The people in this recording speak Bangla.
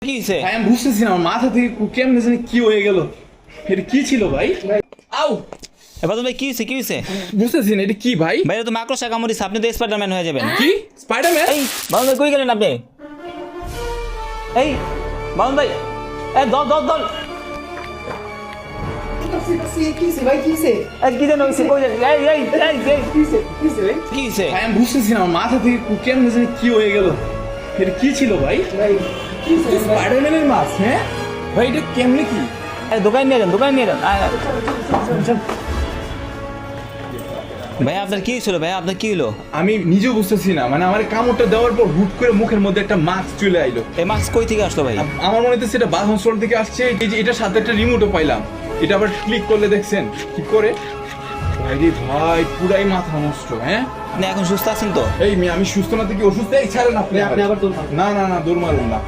কি হইছে ভাই আমি বুঝতেছি না, আমার মাথা থেকে কেমনে জানি কি হয়ে গেল। এটা কি ছিল ভাই? আউ এবার ভাই কি হইছে কি হইছে বুঝতেছি না এটা কি ভাই। ভাই এটা তো মাকড়সা কামড়িছে, আপনি তো স্পাইডারম্যান হয়ে যাবেন। কি স্পাইডারম্যান? এই বাউন ভাই কই গেলেন আপনি? এই বাউন ভাই, এই দল দল দল কি যেন হইছে, কই যাবেন? এই এই এই এই কি হইছে? ভাই আমি বুঝতেছি না, আমার মাথা থেকে কেমনে জানি কি হয়ে গেল। এটা কি ছিল ভাই? স্পাইডারম্যানের মাছ? হ্যাঁ ভাই এটা কেমনে কি? এই দোকানে নিয়ে যান, দোকানে নিয়ে যান। আয়, আয়। ভাই আপনার কি হয়েছিল? ভাই আপনার কি হলো? আমি নিজেও বুঝতেছি না, মানে আমার কামড়টা দেওয়ার পর হুট করে মুখের মধ্যে একটা মাস্ক চলে আইলো। এই মাস্ক কই থেকে আসলো ভাই? আমার মনে হচ্ছে এটা বাস হসপিটাল থেকে আসছে। এই যে এটার সাথে একটা রিমোটও পাইলাম, এটা আবার ক্লিক করলে দেখছেন কি করে। ভাই রে ভাই পুরাই মাথা নষ্ট। হ্যাঁ আপনি এখন সুস্থ আছেন তো? এই মেয়ে আমি সুস্থ না থেকে অসুস্থ। এই ছাড়েন আপনি আপনি আবার দৌড় মারবেন। না না না দৌড় মারুন না।